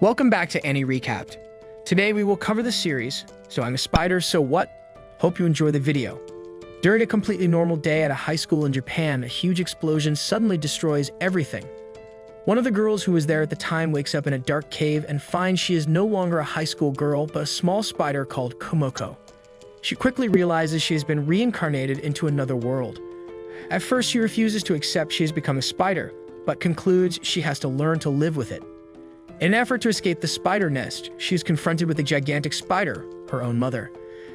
Welcome back to Annie Recapped. Today we will cover the series, So I'm a Spider, So What? Hope you enjoy the video. During a completely normal day at a high school in Japan, a huge explosion suddenly destroys everything. One of the girls who was there at the time wakes up in a dark cave and finds she is no longer a high school girl, but a small spider called Komoko. She quickly realizes she has been reincarnated into another world. At first, she refuses to accept she has become a spider, but concludes she has to learn to live with it. In an effort to escape the spider nest, she is confronted with a gigantic spider, her own mother.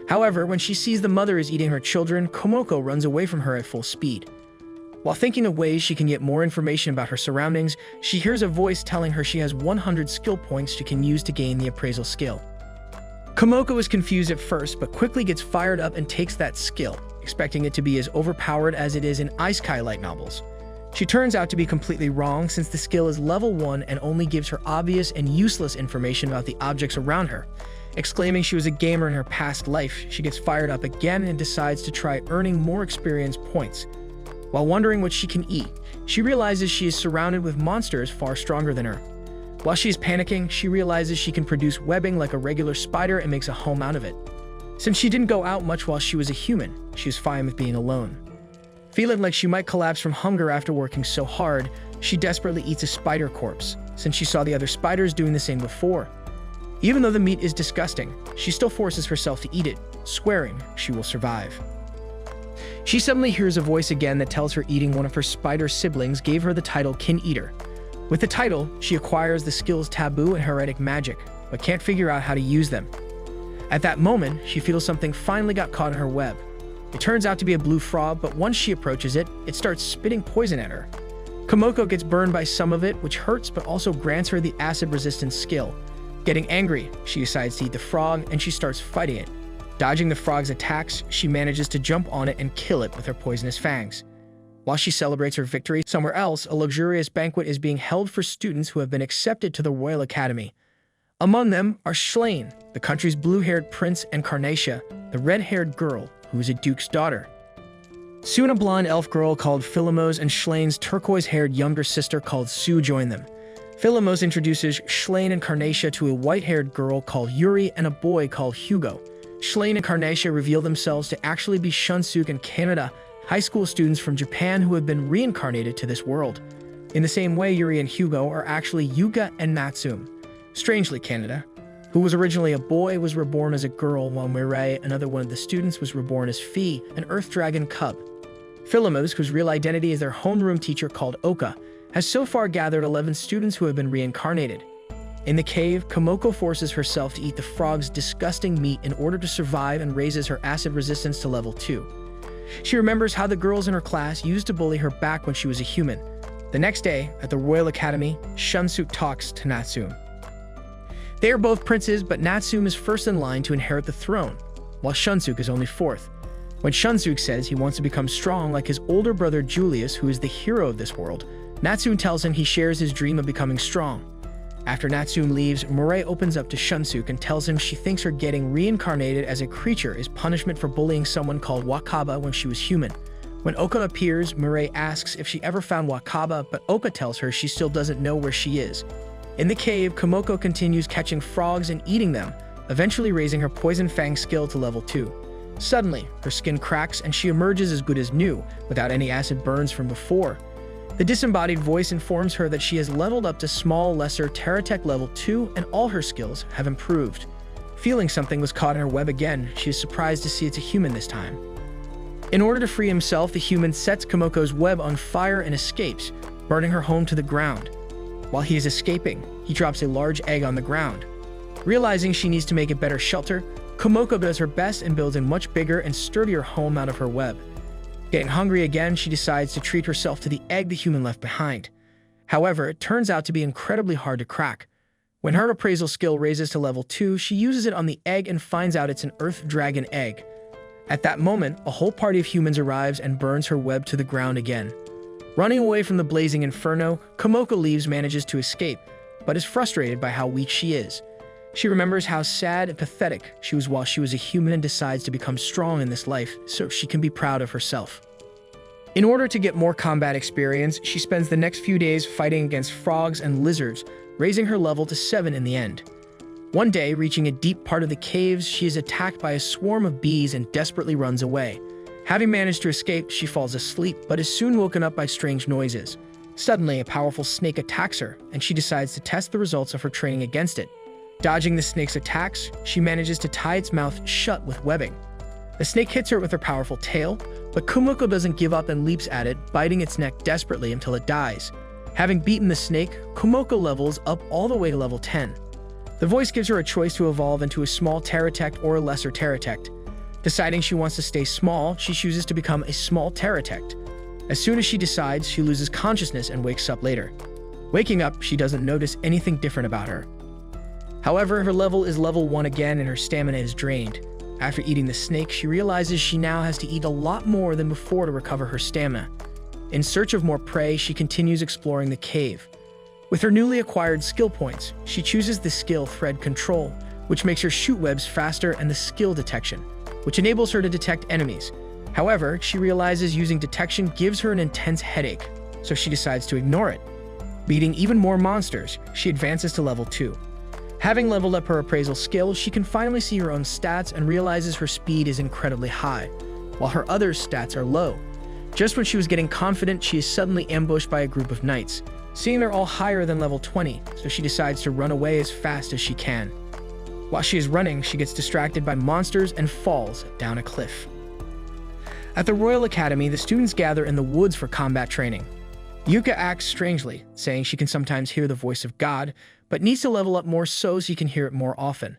However, when she sees the mother is eating her children, Komoko runs away from her at full speed. While thinking of ways she can get more information about her surroundings, she hears a voice telling her she has 100 skill points she can use to gain the appraisal skill. Komoko is confused at first, but quickly gets fired up and takes that skill, expecting it to be as overpowered as it is in Isekai light novels. She turns out to be completely wrong, since the skill is level 1 and only gives her obvious and useless information about the objects around her. Exclaiming she was a gamer in her past life, she gets fired up again and decides to try earning more experience points. While wondering what she can eat, she realizes she is surrounded with monsters far stronger than her. While she is panicking, she realizes she can produce webbing like a regular spider and makes a home out of it. Since she didn't go out much while she was a human, she is fine with being alone. Feeling like she might collapse from hunger after working so hard, she desperately eats a spider corpse, since she saw the other spiders doing the same before. Even though the meat is disgusting, she still forces herself to eat it, swearing she will survive. She suddenly hears a voice again that tells her eating one of her spider siblings gave her the title Kin Eater. With the title, she acquires the skills Taboo and Heretic Magic, but can't figure out how to use them. At that moment, she feels something finally got caught in her web. It turns out to be a blue frog, but once she approaches it, it starts spitting poison at her. Komoko gets burned by some of it, which hurts but also grants her the acid resistance skill. Getting angry, she decides to eat the frog and she starts fighting it. Dodging the frog's attacks, she manages to jump on it and kill it with her poisonous fangs. While she celebrates her victory, somewhere else, a luxurious banquet is being held for students who have been accepted to the Royal Academy. Among them are Schlaine, the country's blue-haired prince, and Carnatia, the red-haired girl, who is a duke's daughter. Soon a blonde elf girl called Philomos and Schlaine's turquoise-haired younger sister called Sue join them. Philomos introduces Schlaine and Carnatia to a white-haired girl called Yuri and a boy called Hugo. Schlaine and Carnatia reveal themselves to actually be Shunsuke and Kaneda, high school students from Japan who have been reincarnated to this world. In the same way, Yuri and Hugo are actually Yuga and Natsume. Strangely, Kaneda, who was originally a boy, was reborn as a girl, while Mirai, another one of the students, was reborn as Fi, an earth dragon cub. Philomos, whose real identity is their homeroom teacher called Oka, has so far gathered 11 students who have been reincarnated. In the cave, Komoko forces herself to eat the frog's disgusting meat in order to survive and raises her acid resistance to level 2. She remembers how the girls in her class used to bully her back when she was a human. The next day, at the Royal Academy, Shunsuke talks to Natsume. They are both princes, but Natsume is first in line to inherit the throne, while Shunsuke is only fourth. When Shunsuke says he wants to become strong like his older brother Julius, who is the hero of this world, Natsume tells him he shares his dream of becoming strong. After Natsume leaves, Mirai opens up to Shunsuke and tells him she thinks her getting reincarnated as a creature is punishment for bullying someone called Wakaba when she was human. When Oka appears, Mirai asks if she ever found Wakaba, but Oka tells her she still doesn't know where she is. In the cave, Komoko continues catching frogs and eating them, eventually raising her Poison Fang skill to level 2. Suddenly, her skin cracks and she emerges as good as new, without any acid burns from before. The disembodied voice informs her that she has leveled up to small, lesser Terratech level 2 and all her skills have improved. Feeling something was caught in her web again, she is surprised to see it's a human this time. In order to free himself, the human sets Komoko's web on fire and escapes, burning her home to the ground. While he is escaping, he drops a large egg on the ground. Realizing she needs to make a better shelter, Komoko does her best and builds a much bigger and sturdier home out of her web. Getting hungry again, she decides to treat herself to the egg the human left behind. However, it turns out to be incredibly hard to crack. When her appraisal skill raises to level 2, she uses it on the egg and finds out it's an earth dragon egg. At that moment, a whole party of humans arrives and burns her web to the ground again. Running away from the blazing inferno, Komoko manages to escape, but is frustrated by how weak she is. She remembers how sad and pathetic she was while she was a human and decides to become strong in this life so she can be proud of herself. In order to get more combat experience, she spends the next few days fighting against frogs and lizards, raising her level to 7 in the end. One day, reaching a deep part of the caves, she is attacked by a swarm of bees and desperately runs away. Having managed to escape, she falls asleep, but is soon woken up by strange noises. Suddenly, a powerful snake attacks her, and she decides to test the results of her training against it. Dodging the snake's attacks, she manages to tie its mouth shut with webbing. The snake hits her with her powerful tail, but Kumoko doesn't give up and leaps at it, biting its neck desperately until it dies. Having beaten the snake, Kumoko levels up all the way to level 10. The voice gives her a choice to evolve into a small Pterodactyl or a lesser Pterodactyl. Deciding she wants to stay small, she chooses to become a small Pterodactyl. As soon as she decides, she loses consciousness and wakes up later. Waking up, she doesn't notice anything different about her. However, her level is level 1 again and her stamina is drained. After eating the snake, she realizes she now has to eat a lot more than before to recover her stamina. In search of more prey, she continues exploring the cave. With her newly acquired skill points, she chooses the skill Thread Control, which makes her shoot webs faster, and the skill Detection, which enables her to detect enemies. However, she realizes using Detection gives her an intense headache, so she decides to ignore it. Beating even more monsters, she advances to level 2. Having leveled up her appraisal skill, she can finally see her own stats and realizes her speed is incredibly high, while her other stats are low. Just when she was getting confident, she is suddenly ambushed by a group of knights. Seeing they're all higher than level 20, so she decides to run away as fast as she can. While she is running, she gets distracted by monsters and falls down a cliff. At the Royal Academy, the students gather in the woods for combat training. Yuka acts strangely, saying she can sometimes hear the voice of God, but needs to level up more so she can hear it more often.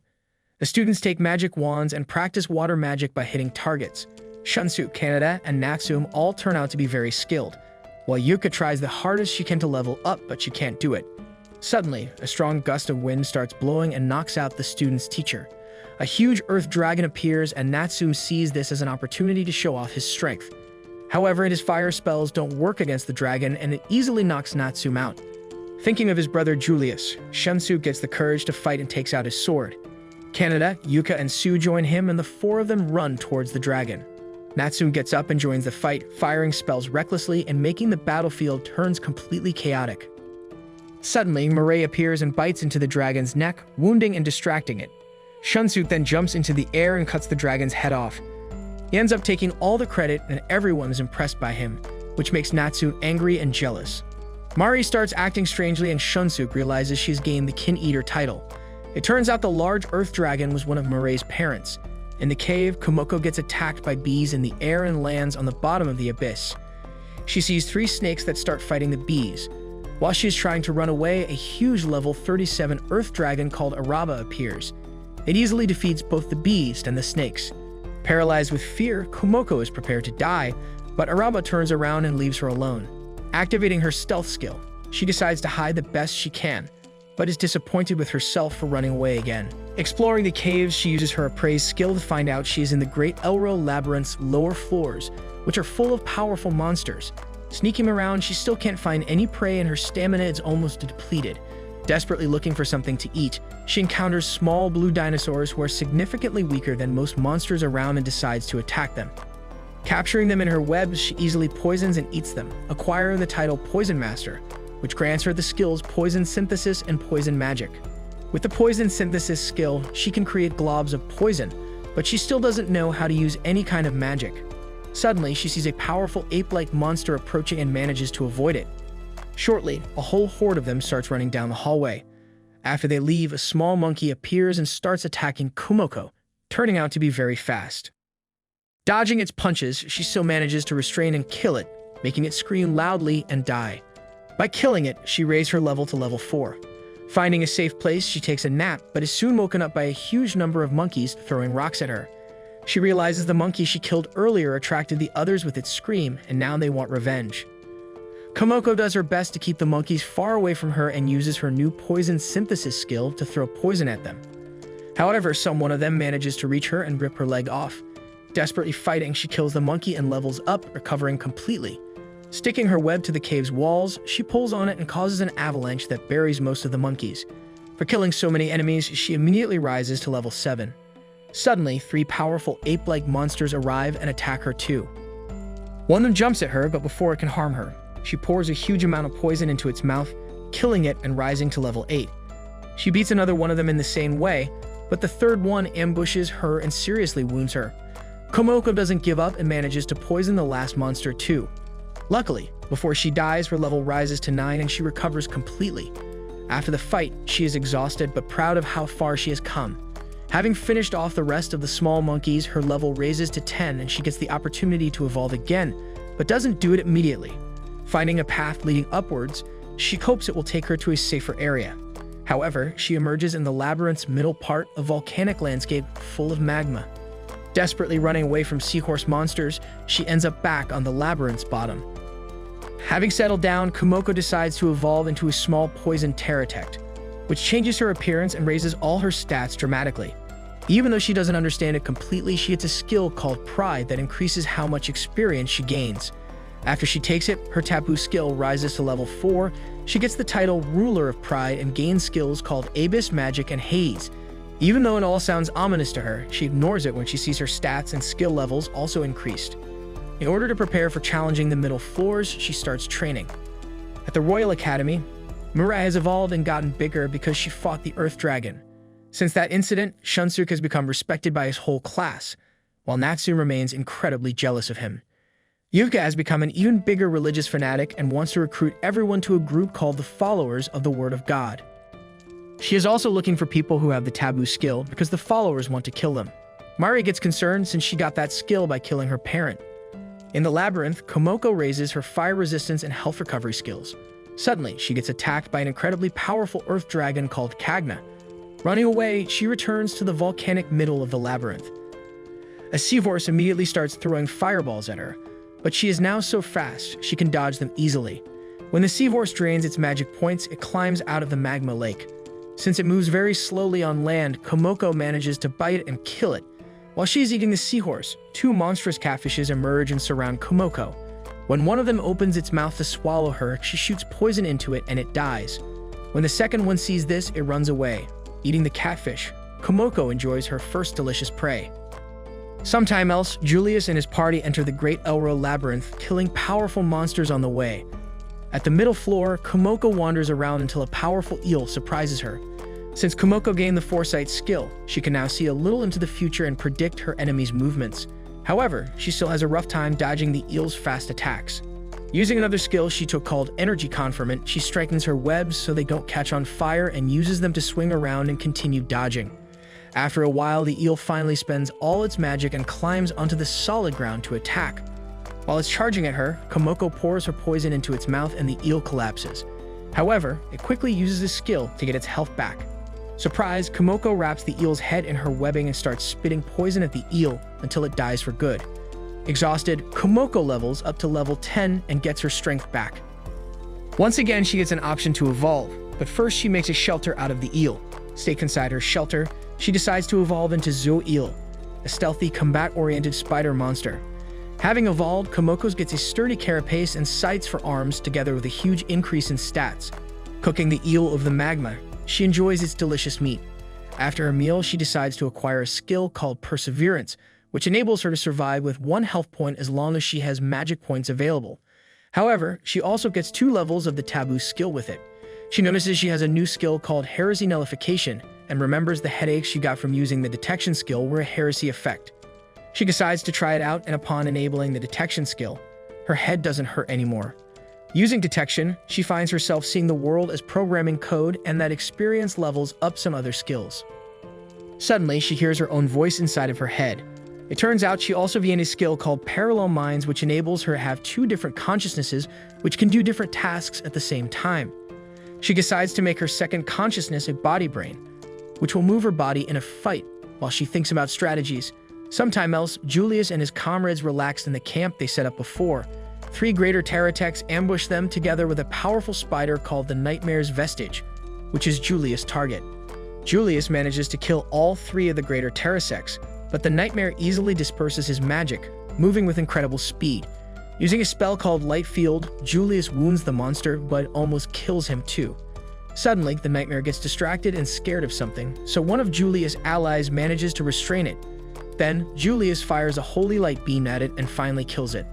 The students take magic wands and practice water magic by hitting targets. Shunsu, Kaneda, and Natsum all turn out to be very skilled, while Yuka tries the hardest she can to level up, but she can't do it. Suddenly, a strong gust of wind starts blowing and knocks out the student's teacher. A huge earth dragon appears, and Natsum sees this as an opportunity to show off his strength. However, his fire spells don't work against the dragon, and it easily knocks Natsum out. Thinking of his brother Julius, Shunsu gets the courage to fight and takes out his sword. Kaneda, Yuka, and Su join him, and the four of them run towards the dragon. Natsum gets up and joins the fight, firing spells recklessly and making the battlefield turns completely chaotic. Suddenly, Mirai appears and bites into the dragon's neck, wounding and distracting it. Shunsu then jumps into the air and cuts the dragon's head off. He ends up taking all the credit, and everyone is impressed by him, which makes Natsum angry and jealous. Mari starts acting strangely, and Shunsu realizes she's gained the Kin Eater title. It turns out the large earth dragon was one of Mirai's parents. In the cave, Kumoko gets attacked by bees in the air and lands on the bottom of the abyss. She sees 3 snakes that start fighting the bees. While she is trying to run away, a huge level 37 earth dragon called Araba appears. It easily defeats both the bees and the snakes. Paralyzed with fear, Kumoko is prepared to die, but Araba turns around and leaves her alone. Activating her stealth skill, she decides to hide the best she can, but is disappointed with herself for running away again. Exploring the caves, she uses her appraise skill to find out she is in the Great Elro Labyrinth's lower floors, which are full of powerful monsters. Sneaking around, she still can't find any prey and her stamina is almost depleted. Desperately looking for something to eat, she encounters small blue dinosaurs who are significantly weaker than most monsters around and decides to attack them. Capturing them in her webs, she easily poisons and eats them, acquiring the title Poison Master, which grants her the skills Poison Synthesis and Poison Magic. With the Poison Synthesis skill, she can create globs of poison, but she still doesn't know how to use any kind of magic. Suddenly, she sees a powerful ape-like monster approaching and manages to avoid it. Shortly, a whole horde of them starts running down the hallway. After they leave, a small monkey appears and starts attacking Kumoko, turning out to be very fast. Dodging its punches, she still manages to restrain and kill it, making it scream loudly and die. By killing it, she raised her level to level 4. Finding a safe place, she takes a nap, but is soon woken up by a huge number of monkeys throwing rocks at her. She realizes the monkey she killed earlier attracted the others with its scream, and now they want revenge. Kumoko does her best to keep the monkeys far away from her and uses her new Poison Synthesis skill to throw poison at them. However, one of them manages to reach her and rip her leg off. Desperately fighting, she kills the monkey and levels up, recovering completely. Sticking her web to the cave's walls, she pulls on it and causes an avalanche that buries most of the monkeys. For killing so many enemies, she immediately rises to level 7. Suddenly, 3 powerful ape-like monsters arrive and attack her too. One of them jumps at her, but before it can harm her, she pours a huge amount of poison into its mouth, killing it and rising to level 8. She beats another one of them in the same way, but the third one ambushes her and seriously wounds her. Komoko doesn't give up and manages to poison the last monster too. Luckily, before she dies, her level rises to 9 and she recovers completely. After the fight, she is exhausted but proud of how far she has come. Having finished off the rest of the small monkeys, her level raises to 10 and she gets the opportunity to evolve again, but doesn't do it immediately. Finding a path leading upwards, she hopes it will take her to a safer area. However, she emerges in the labyrinth's middle part, a volcanic landscape full of magma. Desperately running away from seahorse monsters, she ends up back on the labyrinth's bottom. Having settled down, Komoko decides to evolve into a small poison pterodactyl, which changes her appearance and raises all her stats dramatically. Even though she doesn't understand it completely, she gets a skill called Pride that increases how much experience she gains. After she takes it, her taboo skill rises to level 4. She gets the title Ruler of Pride and gains skills called Abyss, Magic, and Haze. Even though it all sounds ominous to her, she ignores it when she sees her stats and skill levels also increased. In order to prepare for challenging the middle floors, she starts training. At the Royal Academy, Mirai has evolved and gotten bigger because she fought the Earth Dragon. Since that incident, Shunsuke has become respected by his whole class, while Natsu remains incredibly jealous of him. Yuka has become an even bigger religious fanatic and wants to recruit everyone to a group called the Followers of the Word of God. She is also looking for people who have the taboo skill because the followers want to kill them. Mari gets concerned since she got that skill by killing her parent. In the labyrinth, Komoko raises her fire resistance and health recovery skills. Suddenly, she gets attacked by an incredibly powerful earth dragon called Kagna. Running away, she returns to the volcanic middle of the labyrinth. A seahorse immediately starts throwing fireballs at her, but she is now so fast she can dodge them easily. When the seahorse drains its magic points, it climbs out of the magma lake. Since it moves very slowly on land, Komoko manages to bite it and kill it. While she is eating the seahorse, two monstrous catfishes emerge and surround Komoko. When one of them opens its mouth to swallow her, she shoots poison into it and it dies. When the second one sees this, it runs away. Eating the catfish, Komoko enjoys her first delicious prey. Sometime else, Julius and his party enter the Great Elro Labyrinth, killing powerful monsters on the way. At the middle floor, Komoko wanders around until a powerful eel surprises her. Since Komoko gained the Foresight skill, she can now see a little into the future and predict her enemy's movements. However, she still has a rough time dodging the eel's fast attacks. Using another skill she took called Energy Conferment, she strengthens her webs so they don't catch on fire and uses them to swing around and continue dodging. After a while, the eel finally spends all its magic and climbs onto the solid ground to attack. While it's charging at her, Komoko pours her poison into its mouth and the eel collapses. However, it quickly uses a skill to get its health back. Surprised, Komoko wraps the eel's head in her webbing and starts spitting poison at the eel until it dies for good. Exhausted, Komoko levels up to level 10 and gets her strength back. Once again, she gets an option to evolve, but first she makes a shelter out of the eel. Safe inside her shelter, she decides to evolve into Zo-Eel, a stealthy, combat-oriented spider monster. Having evolved, Komoko gets a sturdy carapace and sights for arms together with a huge increase in stats. Cooking the eel of the magma, she enjoys its delicious meat. After her meal, she decides to acquire a skill called Perseverance, which enables her to survive with 1 health point as long as she has magic points available. However, she also gets 2 levels of the taboo skill with it. She notices she has a new skill called Heresy Nullification and remembers the headaches she got from using the detection skill were a heresy effect. She decides to try it out, and upon enabling the detection skill, her head doesn't hurt anymore. Using detection, she finds herself seeing the world as programming code and that experience levels up some other skills. Suddenly, she hears her own voice inside of her head. It turns out she also gained a skill called Parallel Minds, which enables her to have 2 different consciousnesses which can do different tasks at the same time. She decides to make her second consciousness a body brain, which will move her body in a fight while she thinks about strategies. Sometime else, Julius and his comrades relaxed in the camp they set up before. 3 greater pterodactyls ambush them together with a powerful spider called the Nightmare's Vestige, which is Julius' target. Julius manages to kill all 3 of the greater pterodactyls, but the Nightmare easily disperses his magic, moving with incredible speed. Using a spell called Light Field, Julius wounds the monster, but almost kills him too. Suddenly, the Nightmare gets distracted and scared of something, so one of Julius' allies manages to restrain it. Then, Julius fires a holy light beam at it and finally kills it.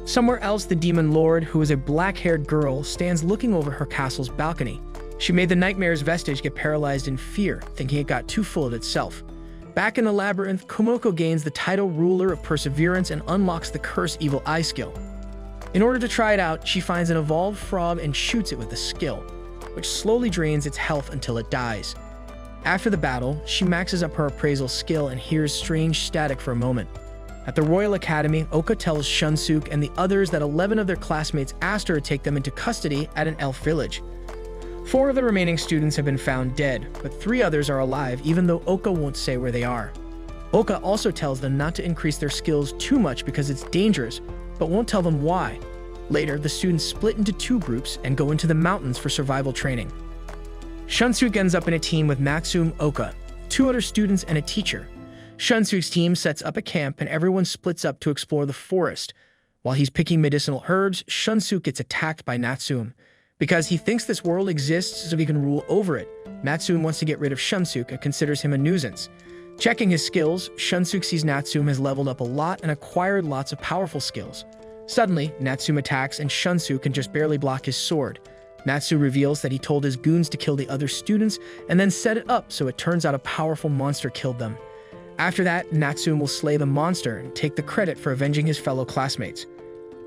Somewhere else, the demon lord, who is a black-haired girl, stands looking over her castle's balcony. She made the nightmare's vestige get paralyzed in fear, thinking it got too full of itself. Back in the labyrinth, Komoko gains the title Ruler of Perseverance and unlocks the Curse Evil Eye skill. In order to try it out, she finds an evolved frog and shoots it with the skill, which slowly drains its health until it dies. After the battle, she maxes up her appraisal skill and hears strange static for a moment. At the Royal Academy, Oka tells Shunsuke and the others that 11 of their classmates asked her to take them into custody at an elf village. 4 of the remaining students have been found dead, but 3 others are alive even though Oka won't say where they are. Oka also tells them not to increase their skills too much because it's dangerous, but won't tell them why. Later, the students split into 2 groups and go into the mountains for survival training. Shunsuke ends up in a team with Natsume, Oka, 2 other students, and a teacher. Shunsuke's team sets up a camp and everyone splits up to explore the forest. While he's picking medicinal herbs, Shunsuke gets attacked by Natsume. Because he thinks this world exists so he can rule over it, Natsume wants to get rid of Shunsuke and considers him a nuisance. Checking his skills, Shunsuke sees Natsume has leveled up a lot and acquired lots of powerful skills. Suddenly, Natsume attacks and Shunsuke can just barely block his sword. Natsume reveals that he told his goons to kill the other students and then set it up so it turns out a powerful monster killed them. After that, Natsume will slay the monster and take the credit for avenging his fellow classmates.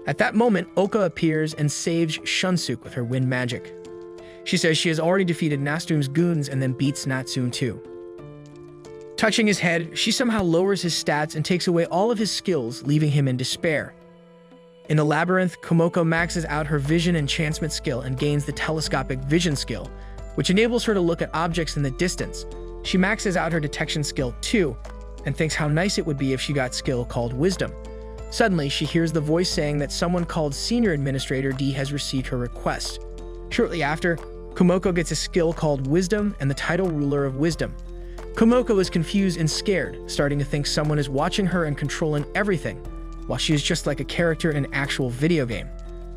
At that moment, Oka appears and saves Shunsuke with her wind magic. She says she has already defeated Natsume's goons and then beats Natsume too. Touching his head, she somehow lowers his stats and takes away all of his skills, leaving him in despair. In the labyrinth, Komoko maxes out her vision enchantment skill and gains the telescopic vision skill, which enables her to look at objects in the distance. She maxes out her detection skill too, and thinks how nice it would be if she got skill called Wisdom. Suddenly, she hears the voice saying that someone called Senior Administrator D has received her request. Shortly after, Komoko gets a skill called Wisdom and the title Ruler of Wisdom. Komoko is confused and scared, starting to think someone is watching her and controlling everything, while she is just like a character in an actual video game.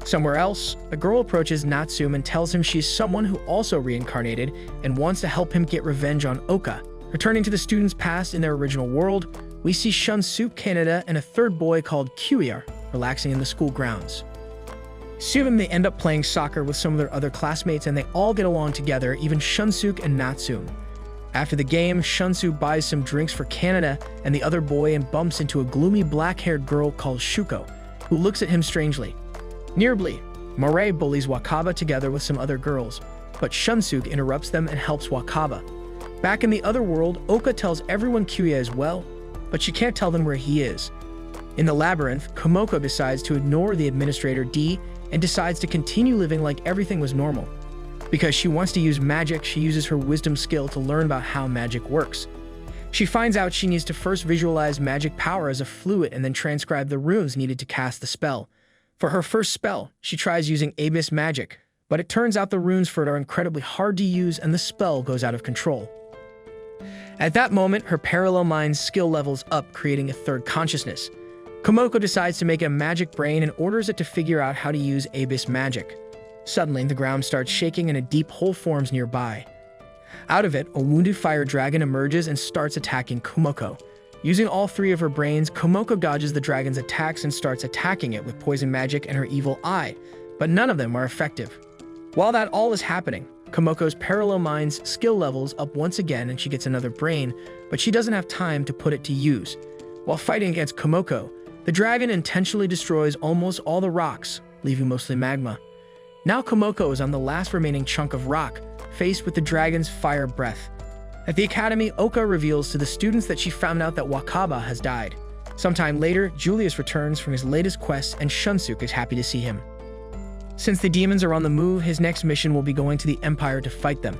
Somewhere else, a girl approaches Natsume and tells him she's someone who also reincarnated and wants to help him get revenge on Oka. Returning to the students' past in their original world, we see Shunsuke, Canada, and a 3rd boy called Kyuya relaxing in the school grounds. Soon they end up playing soccer with some of their other classmates and they all get along together, even Shunsuke and Natsume. After the game, Shunsuke buys some drinks for Canada and the other boy and bumps into a gloomy black-haired girl called Shuko, who looks at him strangely. Nearby, Mirai bullies Wakaba together with some other girls, but Shunsuke interrupts them and helps Wakaba. Back in the other world, Oka tells everyone Kyuya is well, but she can't tell them where he is. In the labyrinth, Komoko decides to ignore the Administrator D and decides to continue living like everything was normal. Because she wants to use magic, she uses her wisdom skill to learn about how magic works. She finds out she needs to first visualize magic power as a fluid and then transcribe the runes needed to cast the spell. For her first spell, she tries using abyss magic, but it turns out the runes for it are incredibly hard to use and the spell goes out of control. At that moment, her parallel mind's skill levels up, creating a 3rd consciousness. Komoko decides to make a magic brain and orders it to figure out how to use abyss magic. Suddenly, the ground starts shaking and a deep hole forms nearby. Out of it, a wounded fire dragon emerges and starts attacking Komoko. Using all 3 of her brains, Komoko dodges the dragon's attacks and starts attacking it with poison magic and her evil eye, but none of them are effective. While that all is happening, Komoko's parallel mind's skill levels up once again and she gets another brain, but she doesn't have time to put it to use. While fighting against Komoko, the dragon intentionally destroys almost all the rocks, leaving mostly magma. Now Komoko is on the last remaining chunk of rock, faced with the dragon's fire breath. At the academy, Oka reveals to the students that she found out that Wakaba has died. Sometime later, Julius returns from his latest quest and Shunsuke is happy to see him. Since the demons are on the move, his next mission will be going to the Empire to fight them.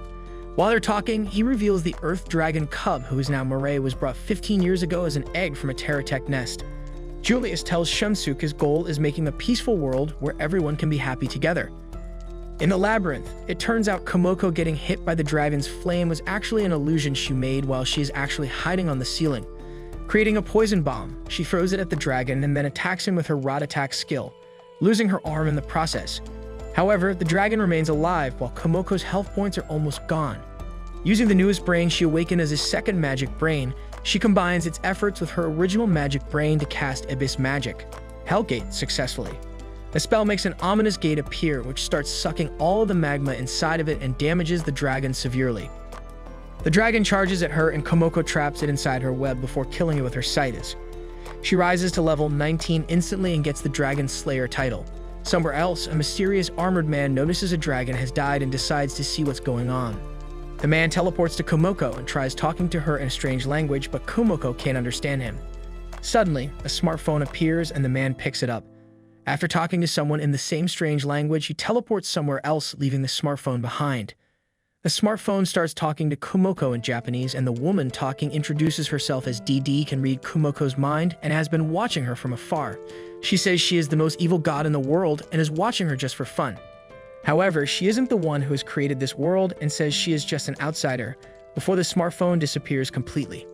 While they're talking, he reveals the Earth Dragon Cub, who is now Mirai, was brought 15 years ago as an egg from a Terratech nest. Julius tells Shunsuke his goal is making a peaceful world where everyone can be happy together. In the labyrinth, it turns out Komoko getting hit by the dragon's flame was actually an illusion she made while she is actually hiding on the ceiling. Creating a poison bomb, she throws it at the dragon and then attacks him with her rod attack skill, losing her arm in the process. However, the dragon remains alive while Komoko's health points are almost gone. Using the newest brain she awakened as his 2nd magic brain, she combines its efforts with her original magic brain to cast Abyss Magic, Hellgate, successfully. The spell makes an ominous gate appear, which starts sucking all of the magma inside of it and damages the dragon severely. The dragon charges at her and Komoko traps it inside her web before killing it with her Citus. She rises to level 19 instantly and gets the Dragon Slayer title. Somewhere else, a mysterious armored man notices a dragon has died and decides to see what's going on. The man teleports to Komoko and tries talking to her in a strange language, but Komoko can't understand him. Suddenly, a smartphone appears and the man picks it up. After talking to someone in the same strange language, he teleports somewhere else, leaving the smartphone behind. The smartphone starts talking to Komoko in Japanese, and the woman talking introduces herself as DD, can read Kumoko's mind, and has been watching her from afar. She says she is the most evil god in the world and is watching her just for fun. However, she isn't the one who has created this world and says she is just an outsider, before the smartphone disappears completely.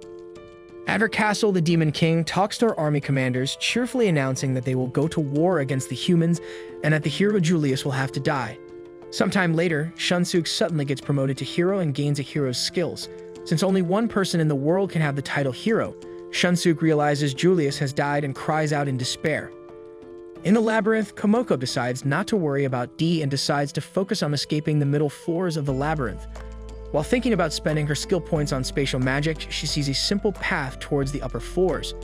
At her castle, the Demon King talks to her army commanders, cheerfully announcing that they will go to war against the humans and that the hero Julius will have to die. Sometime later, Shunsuk suddenly gets promoted to hero and gains a hero's skills. Since only one person in the world can have the title hero, Shunsuk realizes Julius has died and cries out in despair. In the labyrinth, Komoko decides not to worry about D and decides to focus on escaping the middle floors of the labyrinth. While thinking about spending her skill points on spatial magic, she sees a simple path towards the upper floors.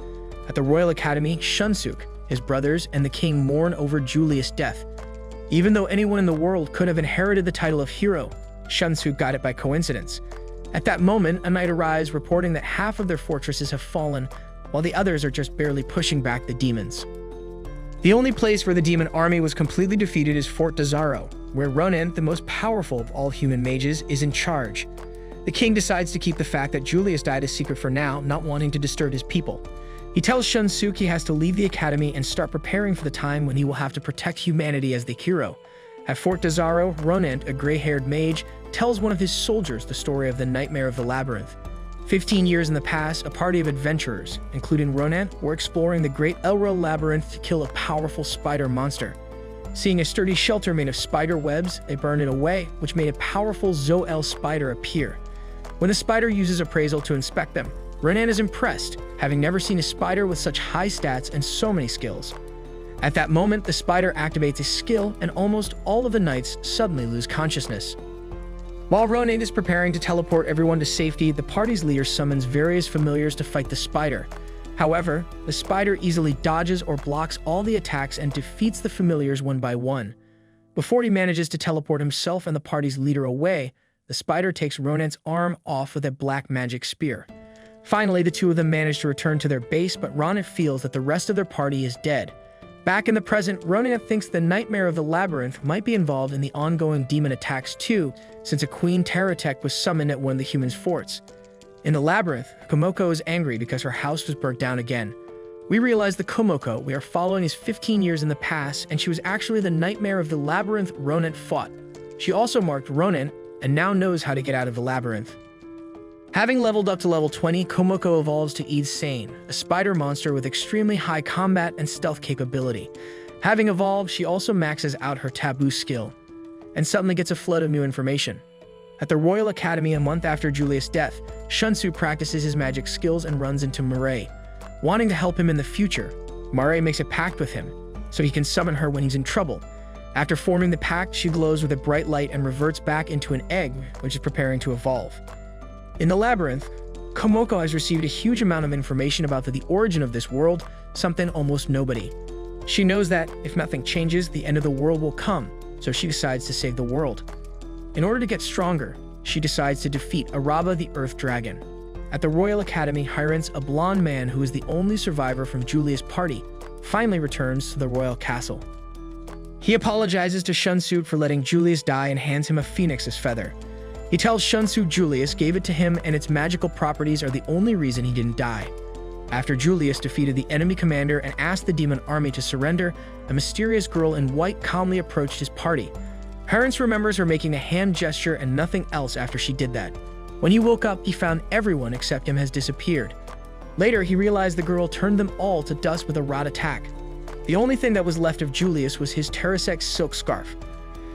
At the Royal Academy, Shunsuk, his brothers, and the king mourn over Julius' death. Even though anyone in the world could have inherited the title of hero, Shunsuk got it by coincidence. At that moment, a knight arrives reporting that half of their fortresses have fallen, while the others are just barely pushing back the demons. The only place where the demon army was completely defeated is Fort Dazaro, where Ronan, the most powerful of all human mages, is in charge. The king decides to keep the fact that Julius died a secret for now, not wanting to disturb his people. He tells Shunsuk he has to leave the academy and start preparing for the time when he will have to protect humanity as the hero. At Fort Dazaro, Ronan, a gray-haired mage, tells one of his soldiers the story of the Nightmare of the Labyrinth. 15 years in the past, a party of adventurers, including Ronan, were exploring the Great Elro Labyrinth to kill a powerful spider monster. Seeing a sturdy shelter made of spider webs, they burned it away, which made a powerful Zoel spider appear. When the spider uses appraisal to inspect them, Ronan is impressed, having never seen a spider with such high stats and so many skills. At that moment, the spider activates a skill, and almost all of the knights suddenly lose consciousness. While Ronan is preparing to teleport everyone to safety, the party's leader summons various familiars to fight the spider. However, the spider easily dodges or blocks all the attacks and defeats the familiars one by one. Before he manages to teleport himself and the party's leader away, the spider takes Ronan's arm off with a black magic spear. Finally, the two of them manage to return to their base, but Ronan feels that the rest of their party is dead. Back in the present, Ronan thinks the Nightmare of the Labyrinth might be involved in the ongoing demon attacks too, since a Queen Terratech was summoned at one of the humans' forts. In the labyrinth, Komoko is angry because her house was burnt down again. We realize the Komoko we are following is 15 years in the past, and she was actually the Nightmare of the Labyrinth Ronan fought. She also marked Ronan, and now knows how to get out of the labyrinth. Having leveled up to level 20, Komoko evolves to Eid Sane, a spider monster with extremely high combat and stealth capability. Having evolved, she also maxes out her taboo skill, and suddenly gets a flood of new information. At the Royal Academy a month after Julius' death, Shunsuk practices his magic skills and runs into Mireille. Wanting to help him in the future, Mireille makes a pact with him, so he can summon her when he's in trouble. After forming the pact, she glows with a bright light and reverts back into an egg, which is preparing to evolve. In the labyrinth, Komoko has received a huge amount of information about the origin of this world, something almost nobody. She knows that, if nothing changes, the end of the world will come, so she decides to save the world. In order to get stronger, she decides to defeat Araba the Earth Dragon. At the Royal Academy, Hirance, a blonde man who is the only survivor from Julius' party, finally returns to the royal castle. He apologizes to Shunsuk for letting Julius die and hands him a phoenix's feather. He tells Shunsuk Julius gave it to him and its magical properties are the only reason he didn't die. After Julius defeated the enemy commander and asked the demon army to surrender, a mysterious girl in white calmly approached his party. Hirance remembers her making a hand gesture and nothing else after she did that. When he woke up, he found everyone except him has disappeared. Later, he realized the girl turned them all to dust with a rod attack. The only thing that was left of Julius was his Terrasec silk scarf.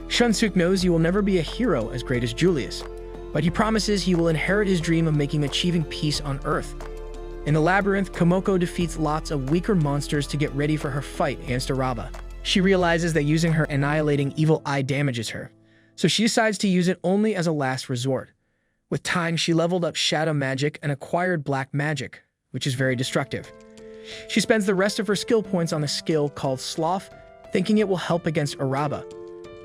Shunsuk knows he will never be a hero as great as Julius, but he promises he will inherit his dream of achieving peace on Earth. In the labyrinth, Komoko defeats lots of weaker monsters to get ready for her fight against Araba. She realizes that using her annihilating evil eye damages her, so she decides to use it only as a last resort. With time, she leveled up shadow magic and acquired black magic, which is very destructive. She spends the rest of her skill points on a skill called Sloth, thinking it will help against Araba.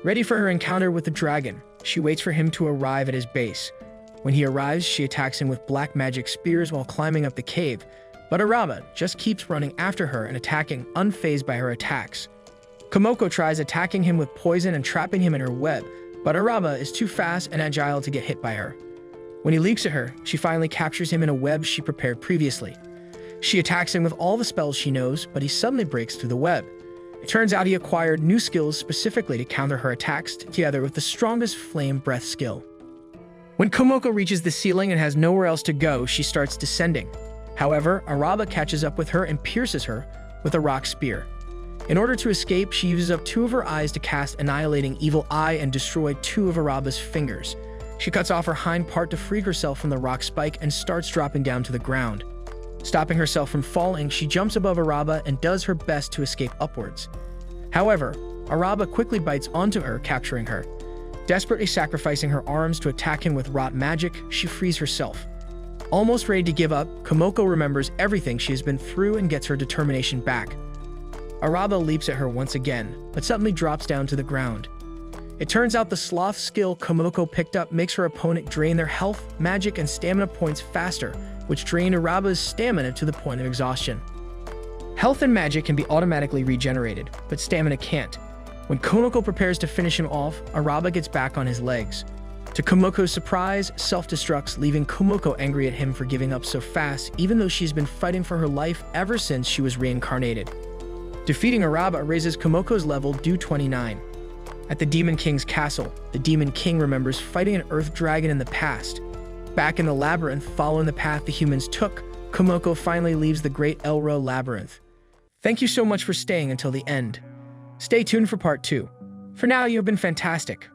Ready for her encounter with the dragon, she waits for him to arrive at his base. When he arrives, she attacks him with black magic spears while climbing up the cave, but Araba just keeps running after her and attacking, unfazed by her attacks. Komoko tries attacking him with poison and trapping him in her web, but Araba is too fast and agile to get hit by her. When he leaps at her, she finally captures him in a web she prepared previously. She attacks him with all the spells she knows, but he suddenly breaks through the web. It turns out he acquired new skills specifically to counter her attacks, together with the strongest flame breath skill. When Komoko reaches the ceiling and has nowhere else to go, she starts descending. However, Araba catches up with her and pierces her with a rock spear. In order to escape, she uses up 2 of her eyes to cast Annihilating Evil Eye and destroy 2 of Araba's fingers. She cuts off her hind part to free herself from the rock spike and starts dropping down to the ground. Stopping herself from falling, she jumps above Araba and does her best to escape upwards. However, Araba quickly bites onto her, capturing her. Desperately sacrificing her arms to attack him with rot magic, she frees herself. Almost ready to give up, Komoko remembers everything she has been through and gets her determination back. Araba leaps at her once again, but suddenly drops down to the ground. It turns out the sloth skill Komoko picked up makes her opponent drain their health, magic, and stamina points faster, which drain Araba's stamina to the point of exhaustion. Health and magic can be automatically regenerated, but stamina can't. When Komoko prepares to finish him off, Araba gets back on his legs. To Komoko's surprise, self-destructs, leaving Komoko angry at him for giving up so fast, even though she's been fighting for her life ever since she was reincarnated. Defeating Araba raises Komoko's level to 29. At the Demon King's castle, the Demon King remembers fighting an earth dragon in the past. Back in the labyrinth, following the path the humans took, Komoko finally leaves the Great Elro Labyrinth. Thank you so much for staying until the end. Stay tuned for part 2. For now, you have been fantastic.